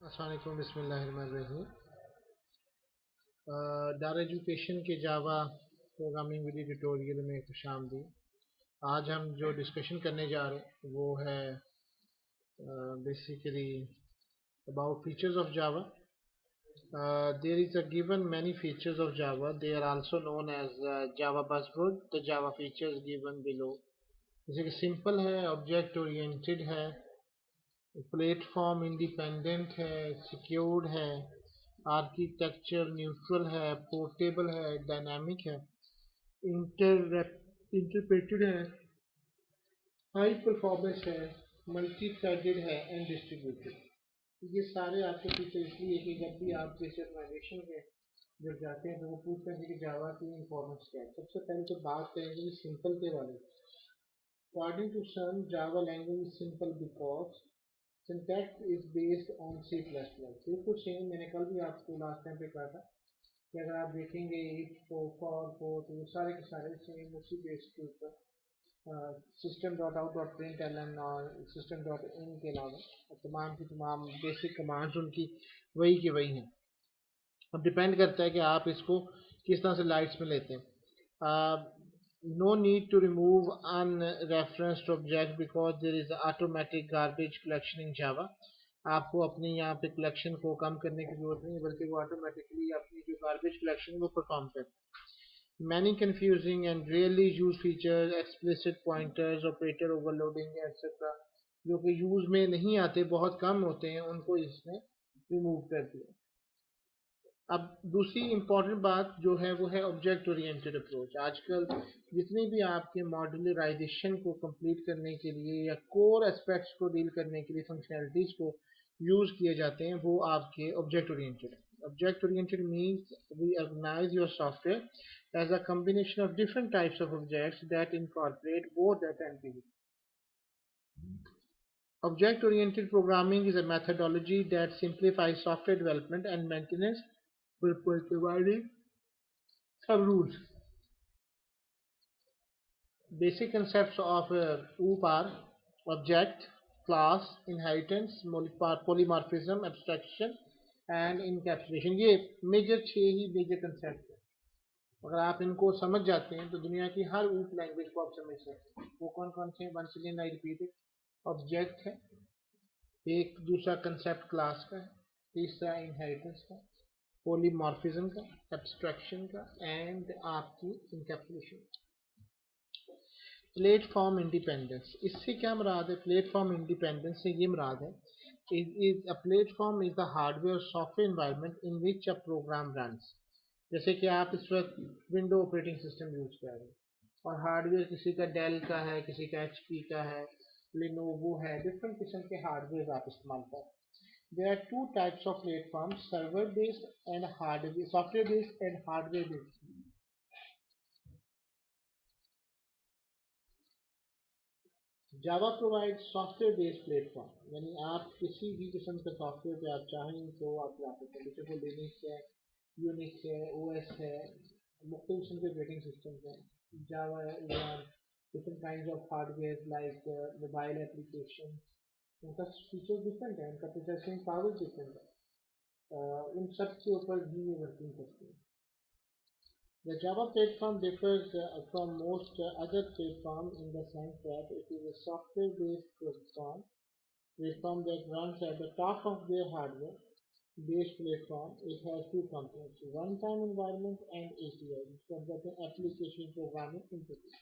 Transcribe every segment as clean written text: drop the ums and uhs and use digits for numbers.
अस्सलाम वालेकुम बिस्मिल्लाहिर्रहमानिर्रहीम। दार एजुकेशन के जावा प्रोग्रामिंग वीडियो ट्यूटोरियल में खुशामदीद। आज हम जो डिस्कशन करने जा रहे हैं वो है basically about features of Java. There is a given many features of Java, they are also known as Java buzzword. The Java features given below जैसे कि सिंपल है, ऑब्जेक्ट ओरिएंटेड है, प्लेटफॉर्म इंडिपेंडेंट है, सिक्योर्ड है, architecture neutral है, portable है, dynamic है, interpreted है, हाई परफॉर्मेंस है, मल्टी थ्रेडेड है एंड डिस्ट्रीब्यूटेड। ये सारे आपके फीचर इसलिए कि जब भी आप किसी ऑर्गेनाइजेशन में जब जाते हैं तो वो पूछते हैं कि जावा की इंफॉर्मेंस क्या है। सबसे पहले तो बात करेंगे सिंपल के बारे में। According to Sun, Java language is simple because syntax is based on C plus plus. बिल्कुल सेम, मैंने कल भी आपको लास्ट टाइम पे कहा था कि अगर आप देखेंगे इफ फॉर तो सारे के सारे सेम उसी बेस के ऊपर system dot out dot print L N और सिस्टम डॉट इन के अलावा तमाम की तमाम बेसिक कमांड्स उनकी वही की वही हैं। अब डिपेंड करता है कि आप इसको किस तरह से लाइट्स में लेते हैं। no need to remove unreferenced object because there is automatic garbage collection in Java। आपको अपनी यहाँ पे कलेक्शन को कम करने की जरूरत नहीं है, बल्कि वो ऑटोमेटिकली अपनी जो गार्बेज कलेक्शन है वो परफॉर्म करता है। Many confusing and rarely used features, explicit pointers, operator overloading etc. जो कि यूज में नहीं आते, बहुत कम होते हैं, उनको इसने रिमूव कर दिया। अब दूसरी इंपॉर्टेंट बात जो है वो है ऑब्जेक्ट ओरिएंटेड अप्रोच। आजकल जितनी भी आपके मॉड्यूलराइजेशन को कंप्लीट करने के लिए या कोर एस्पेक्ट्स को डील करने के लिए फंक्शनैलिटीज को यूज किए जाते हैं वो आपके object oriented. Object oriented means we organize your software as a combination of different types of objects that incorporate both data and PV. Object-oriented programming is a methodology that simplifies software development and maintenance by providing some rules. Basic concepts of OOP are object, class, inheritance, polymorphism, abstraction and encapsulation। ये major 6 ही major concept है। अगर आप इनको समझ जाते हैं तो दुनिया की हर OOP लैंग्वेज को आप समझ सकते हैं। वो कौन कौन से हैं? Once again I repeat it. Object है, एक दूसरा कंसेप्ट क्लास का है, तीसरा इनहेरिटेंस का, पॉलीमॉर्फिज्म का, एब्स्ट्रैक्शन का एंड आपकी इंकैप्सुलेशन। प्लेटफॉर्म इंडिपेंडेंस, इससे क्या मुराद है? प्लेटफॉर्म इंडिपेंडेंस से ये मुराद है a platform is the hardware or software environment in which a program runs। जैसे कि आप इस वक्त विंडो ऑपरेटिंग सिस्टम यूज कर रहे हैं और हार्डवेयर किसी का डेल का है, किसी का एचपी का है, लिनोवो है, डिफरेंट किस्म के हार्डवेयर आप इस्तेमाल कर रहे हैं। There are two types of platforms, server based and hardware, software based and hardware based। Java provide software based platform, यानी आप किसी भी किस्म का सॉफ्टवेयर पे आप चाहें तो आप ला सकते हैं। जैसे कोई लिनक्स है, यूनिक्स है, ओएस है, मुख्तलिफ किस्म के ऑपरेटिंग सिस्टम हैं। जावा या different kind of hardware like mobile application, उनका फीचर डिफरेंट है, उनका प्रोसेसिंग पावर डिफरेंट है, उन सब के ऊपर भी ये वर्किंग करती है। The Java platform differs from most other platforms in the sense that it is a software-based platform that runs at the top of their hardware-based platform. It has two components, runtime environment and API, जिसको हम कहते हैं application programming interface।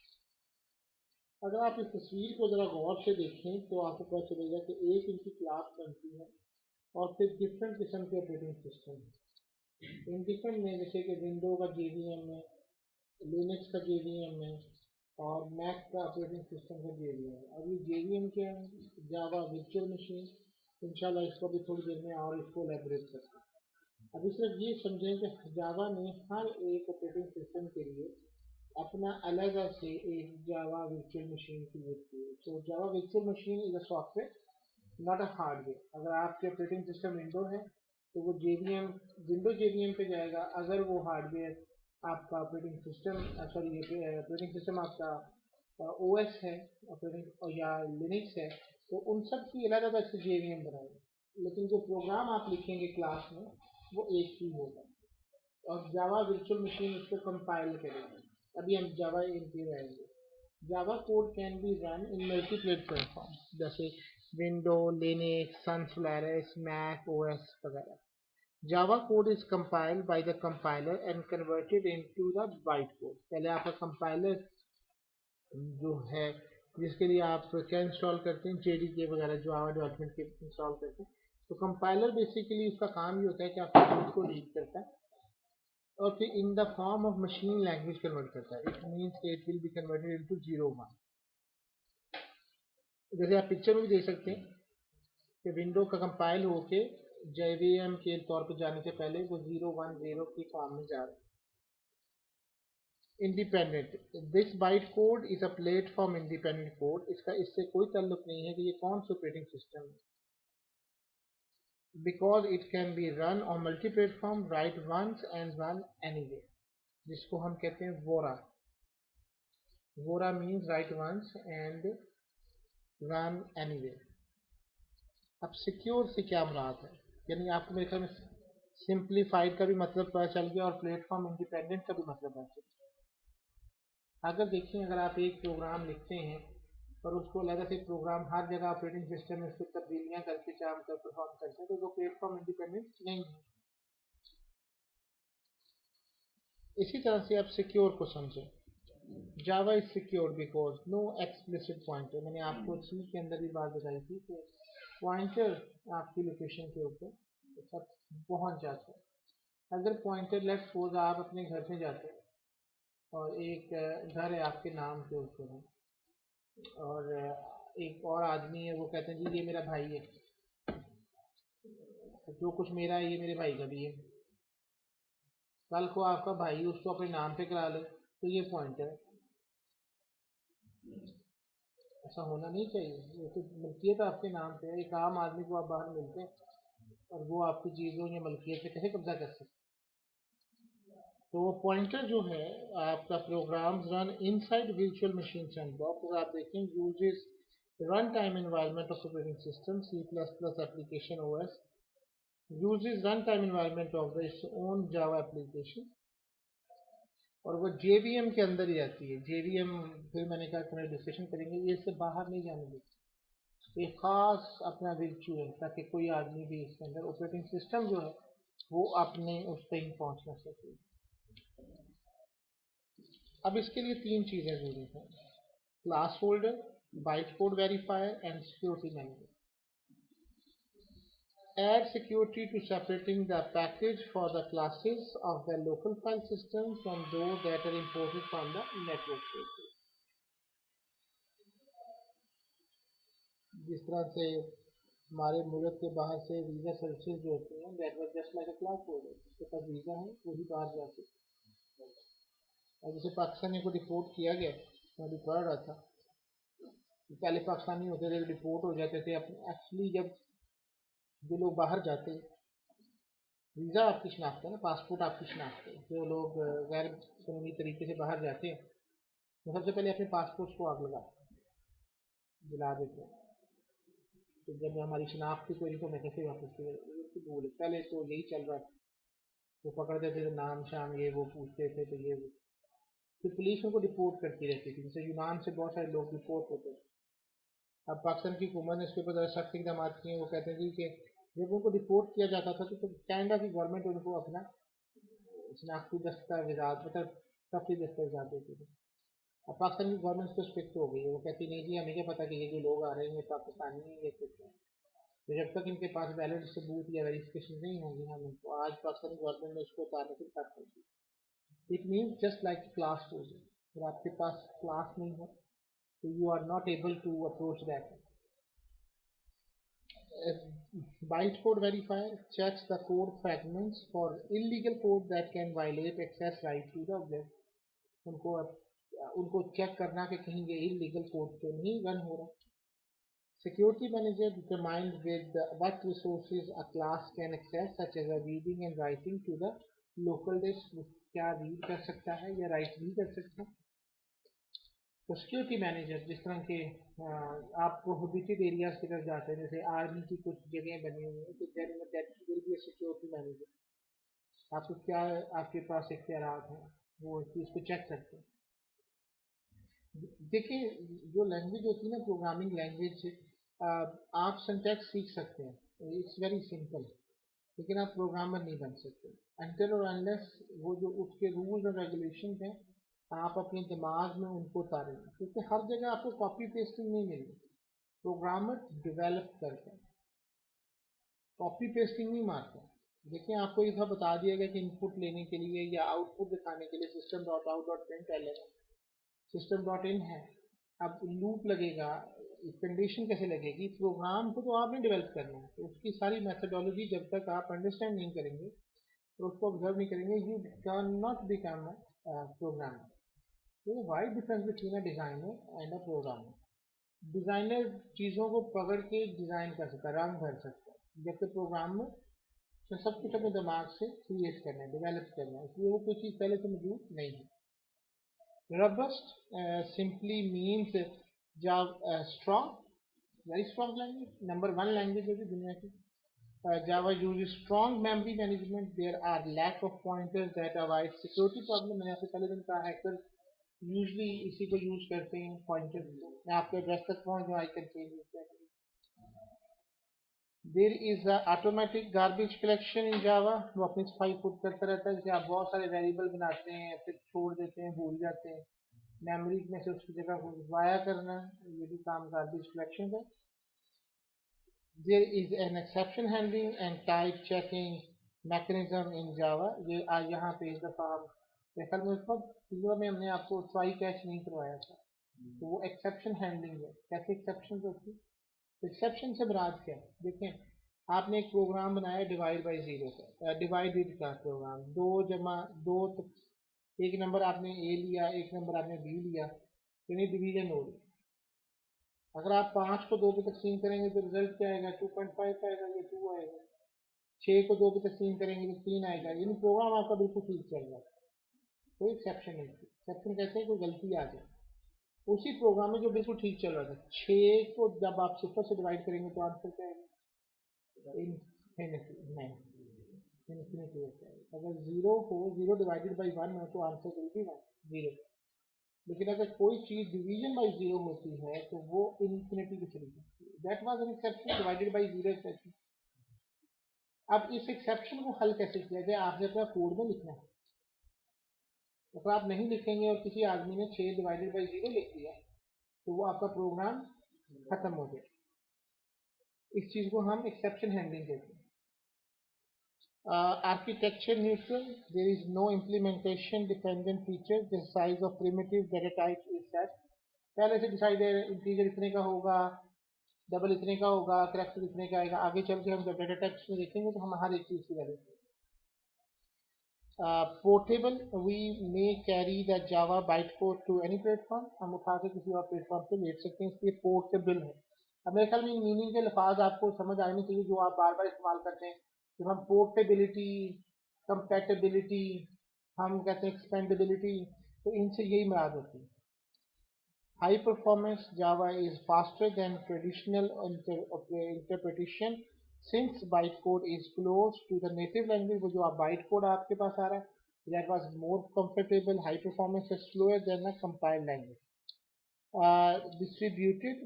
अगर आप इस तस्वीर को ज़रा गौर से देखें तो आपको पता चलेगा कि एक इनकी क्लास बनती है और फिर डिफरेंट किस्म के ऑपरेटिंग सिस्टम है। इन डिफरेंट में जैसे कि विंडो का JVM है, लिनक्स का JVM है और मैक का ऑपरेटिंग सिस्टम का JVM है। अब ये JVM क्या है? जावा वर्चुअल मशीन। इंशाल्लाह इसको भी थोड़ी देर में और इसको एलैबोरेट करते हैं। अभी सिर्फ ये समझें कि जावा ने हर एक ऑपरेटिंग सिस्टम के लिए अपना अलग से एक जावा वर्चुअल मशीन क्रिएट की है। तो जावा virtual machine is a software, not a hardware. अगर आपके ऑपरेटिंग सिस्टम विंडो है तो वो JVM विंडो JVM पे जाएगा। अगर वो हार्डवेयर आपका ऑपरेटिंग सिस्टम ऑपरेटिंग सिस्टम आपका OS है ऑपरेटिंग या लिनक्स है तो उन सब की अलग अलग से JVM बनाएंगे। लेकिन जो प्रोग्राम आप लिखेंगे क्लास में वो एक ही होगा, और जावा वर्चुअल मशीन उसको कंपाइल करेगी। अभी हम जावा इन पे आएंगे। Java code can be run in multiple platform जैसे window, Linux, Sun Solaris, Mac OS वगैरह। Java code is compiled by the compiler and converted into the byte code. पहले आपका कंपाइलर जो है, जिसके लिए आप क्या इंस्टॉल करते हैं, जेडीके वगैरह जो जावा डेवलपमेंट के इंस्टॉल करते हैं, तो कंपाइलर बेसिकली उसका काम ये होता है कि आपके कोड को रीड करता है और फिर in the form of machine language convert करता है। It means it will be converted into 0 1। जैसे आप पिक्चर में भी देख सकते हैं कि विंडो का कंपाइल होके जेवीएम के तौर पर जाने से पहले वो 0 1 0 की फॉर्म में जा रहा है। Independent, this bite code is a platform independent code. इसका इससे कोई ताल्लुक नहीं है कि ये कौन सा ऑपरेटिंग सिस्टम है, because it can be run on multi platform, write once and run anyway, जिसको हम कहते हैं वोरा। वोरा means write once and run anyway. अब सिक्योर से क्या मुराद है, यानी आपको मेरे ख्याल में सिंप्लीफाइड का भी मतलब पता चल गया और प्लेटफॉर्म इंडिपेंडेंट का भी मतलब पता चल गया। अगर देखिए, अगर आप एक प्रोग्राम लिखते हैं और उसको अलग से प्रोग्राम हर जगह ऑपरेटिंग सिस्टम में उसको तब्दीलियाँ करके काम कर परफॉर्म करते हैं, तो वो प्लेटफॉर्म इंडिपेंडेंट नहीं है। इसी तरह से आप सिक्योर को समझें। Java is secure because no explicit pointer. मैंने आपको सी के अंदर भी बात बताई थी कि पॉइंटर आपकी लोकेशन के ऊपर सब पहुंच जाता है। अगर पॉइंटर लेफ्ट सपोज आप अपने घर से जाते हैं और एक घर है आपके नाम के ऊपर है, और एक और आदमी है, वो कहते हैं जी ये मेरा भाई है, तो जो कुछ मेरा है ये मेरे भाई का भी है। कल को आपका भाई उसको अपने नाम पे करा ले तो ये पॉइंटर है। ऐसा होना नहीं चाहिए। ये तो मल्कियत आपके नाम पे है। एक आम आदमी को आप बाहर मिलते हैं और वो आपकी चीज़ों या मल्कियत पे कैसे कब्जा कर सकते हैं। तो वो पॉइंटर जो है, आपका program run inside virtual machine sandbox. अगर आप देखें, uses run time environment of operating system C plus plus application OS, uses run time environment of the it's own Java application, और वो जेवीएम के अंदर ही रहती है। जेवीएम फिर मैंने कहा थोड़ा डिस्कशन करेंगे, ये इससे बाहर नहीं जाने देती। एक खास अपना वर्चू है ताकि कोई आदमी भी इसके अंदर ऑपरेटिंग सिस्टम जो है वो अपने उस तक पहुंच ना सके। अब इसके लिए तीन चीज़ें जरूरी हैं: class holder, byte code verifier and security manager. Add security to separating the package for the classes of the local file system from those that are imported from the network spaces. जिस तरह से हमारे मुल्क के बाहर से visa services जो होती हैं, that was just like a class code है, जिसके पास वीज़ा है वही बाहर जाके। और जैसे पाकिस्तानी को डिपोर्ट किया गया, मैं अभी पढ़ रहा था, पहले पाकिस्तानी होते थे डिपोर्ट हो जाते थे अपने। एक्चुअली जब जो लोग बाहर जाते, वीज़ा आपकी शनाख्त है ना, पासपोर्ट आपकी शनाख्त है। जो लोग गैर कानूनी तरीके से बाहर जाते हैं वो सबसे पहले अपने पासपोर्ट को आग जला देते हैं। तो जब हमारी शनाख्त की कोई तो मैं कैसे वापस भूल, पहले तो यही चल रहा था। वो पकड़ते थे तो नाम शाम ये वो पूछते थे, तो ये वो फिर पुलिस उनको डिपोर्ट करती रहती थी। जैसे यूनान से बहुत सारे लोग डिपोर्ट होते थे। अब पाकिस्तान की हुकूमत ने इसके ऊपर ज़रा सख्त इकदाम किए हैं। वो कहते हैं जी कि जब उनको डिपोर्ट किया जाता था तो कनाडा की गवर्नमेंट उनको अपना शनाख्ती दस्तावेजात मतलब सफी दस्तावेजात देती थी। अब पाकिस्तान की गवर्नमेंट तो स्ट्रिक्ट हो गई है। वो कहती नहीं जी, हमें क्या पता कि ये जो लोग आ रहे हैं ये पाकिस्तानी हैं, ये कुछ है। तो जब तक इनके पास वैलिड सबूत या वेरिफिकेशन नहीं होंगी, हम इनको, आज पाकिस्तानी गवर्नमेंट ने उसको उतारने से कर दी। It means just like class two, अगर आपके पास क्लास नहीं है तो you are not able to approach that. Bytecode verifier checks the code fragments for illegal code that can violate access right to the object. उनको उनको check करना कि कहीं ये इलीगल कोड तो नहीं रन हो रहा। Security manager determines with what resources a class can access, such as a reading and writing to the local disk। क्या रीड कर सकता है या राइट नहीं कर सकता। तो सिक्योरिटी मैनेजर जिस तरह के आप प्रोहिबिटेड एरियाज की तरफ जाते हैं, जैसे आर्मी की कुछ जगह बनी हुई है, तो there will be a security manager. आपको क्या आपके पास इख्तियारात हैं, वो चीज़ को चेक करते हैं। देखिए, जो लैंग्वेज होती है ना, प्रोग्रामिंग लैंग्वेज, आप सिंटैक्स सीख सकते हैं, इट्स वेरी सिंपल, लेकिन आप प्रोग्रामर नहीं बन सकते अनटिल और अनलेस वो जो उसके रूल्स और रेगुलेशन हैं आप अपने दिमाग में उनको उतारें, क्योंकि हर जगह आपको कॉपी पेस्टिंग नहीं मिलेगी। प्रोग्रामर डेवलप करते हैं, कॉपी पेस्टिंग नहीं मारते। देखिए, आपको ये सब बता दिया गया कि इनपुट लेने के लिए या आउटपुट दिखाने के लिए system dot out dot print L N, system dot in है। अब लूप लगेगा, कंडीशन कैसे लगेगी, प्रोग्राम को तो आपने डेवलप करना है, तो उसकी सारी मेथडोलॉजी जब तक आप अंडरस्टैंड नहीं करेंगे, तो उसको ऑब्जर्व नहीं करेंगे, you can not become programmer. तो wide difference between a designer and a programmer. Designer चीज़ों को पकड़ के डिज़ाइन कर सकता है, रंग भर सकता है, जबकि प्रोग्रामर तो सब कुछ अपने दिमाग से क्रिएट करना है, डेवलप करना है, इसलिए वो कोई चीज़ पहले से मौजूद नहीं है। Robust simply means strong, very strong language, number one language होगी दुनिया की। Java uses strong memory management. There are lack of pointers that avoid security problem. मैंने आपसे पहले दिन कहा, हैकर यूजली इसी को यूज करते हैं, पॉइंटर। मैं आपके एड्रेस तक पहुंच जाऊँ, I can change it. There is automatic garbage collection in Java, वो अपनी सफाई खुद करता रहता है। जैसे आप बहुत सारे वेरिएबल बनाते हैं, फिर छोड़ देते हैं, भूल जाते हैं, मेमोरी में से उसकी जगह को वाया करना, ये भी काम गार्बेज कलेक्शन है। There is an exception handling and type checking mechanism in Java. ये आज यहाँ पे इस दफ़ा हम कल में हमने आपको ट्राई कैच नहीं करवाया था, तो वो एक्सेप्शन हैंडलिंग है, कैसे एक्सेप्शन होती है। एक्सेप्शन से मुराद क्या है, देखें, आपने एक प्रोग्राम बनाया डिवाइड बाई जीरो का, डिवाइडेड का प्रोग्राम, दो जमा दो, एक नंबर आपने ए लिया, एक नंबर आपने बी लिया, यानी डिवीजन हो गई। अगर आप 5 को 2 पे तकसीम करेंगे तो रिजल्ट क्या आएगा, 2.5 आएगा या 2 आएगा। 6 को 2 पे तकसीम करेंगे तो 3 आएगा, यानी प्रोग्राम आपका बिल्कुल ठीक चल रहा है, कोई एक्सेप्शन नहीं। एक्सेप्शन कहते हैं कोई गलती आ जाए। उसी प्रोग्राम में जो बिल्कुल ठीक चल रहा था, 6 को जब आप 0 से डिवाइड करेंगे तो आंसर क्या आएगा, इनफिनिटी। नहीं, इनफिनिटी होता है। अगर जीरो हो, जीरो डिवाइडेड बाई 1 हो, तो आंसर विल बी 1, जीरो। लेकिन अगर कोई चीज डिवीजन बाई जीरो होती है तो वो इन्फिनिटी की चली जाती है। That was an exception, divided by zero exception. अब इस एक्सेप्शन को हल कैसे किया जाए, आपने अपना कोड में लिखना है। अगर आप नहीं लिखेंगे और किसी आदमी ने 6 डिवाइडेड बाई जीरो लिख दिया, तो वो आपका प्रोग्राम खत्म हो गया। इस चीज को हम एक्सेप्शन हैंडलिंग कहते हैं। Architecture neutral, there is no implementation dependent feature, the size of primitive data type is set। पहले से डिसाइड है, इंटीजर इतने का होगा, डबल इतने का होगा, कैरेक्टर इतने का आएगा। आगे चल के हम जब डेटा टाइप्स में देखेंगे तो हम हर एक चीज की value. Portable, we may carry the Java byte code to any platform, हम उठा के किसी और प्लेटफॉर्म पे लेट सकते हैं, इसलिए पोर्टेबल है। अब मेरे ख्याल में मीनिंग के लफाज आपको समझ आने चाहिए जो आप बार बार इस्तेमाल करते हैं। जब हम पोर्टेबिलिटी, कंपैटिबिलिटी, हम कहते हैं एक्सपेंडेबिलिटी, तो इनसे यही मुराद होती है। High performance, Java is faster than traditional interpretation since byte code is close to the native language. वो जो आप बाइट कोड आपके पास आ रहा है, that was more comfortable, high performance is slower than a compiled language. Distributed,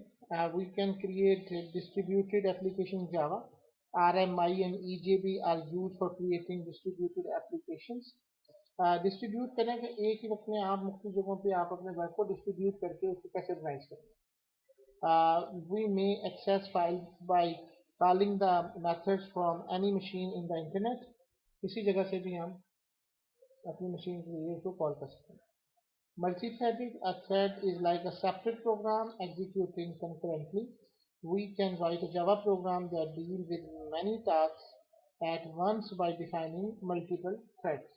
we can create distributed application Java. RMI and EJB are used for creating distributed applications. Distribute करें कि एक ही वक्त में आप मुख्तलिफ जगहों पे आप अपने वर्क को डिस्ट्रीब्यूट करके उसको कैसे ऑर्गेनाइज करें। We may access files by calling the methods from any machine in the internet, किसी जगह से भी हम अपनी मशीन के लिए उसको कॉल कर सकते हैं। Multi-threaded, a thread is like a separate program executing concurrently. We can write a Java program that deals with many tasks at once by defining multiple threads.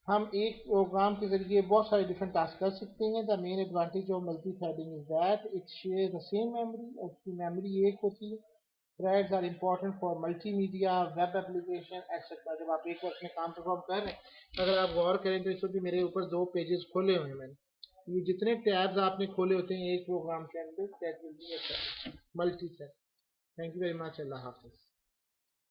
हम एक प्रोग्राम के जरिए बहुत सारे डिफरेंट टास्क कर सकते हैं। The main advantage of multi threading is that it share the same memory, उसकी मेमोरी एक होती है। Threads are important for multimedia, web application etcetera. जब आप एक वक्त में काम परफॉर्म कर रहे हैं, अगर आप गौर करें तो इस वक्त मेरे ऊपर 2 पेजेस खोले हुए हैं मैंने, ये जितने टैब्स आपने खोले होते हैं एक प्रोग्राम के अंदर, that will be a multi thread. Thank you very much. अल्लाह हाफिज़।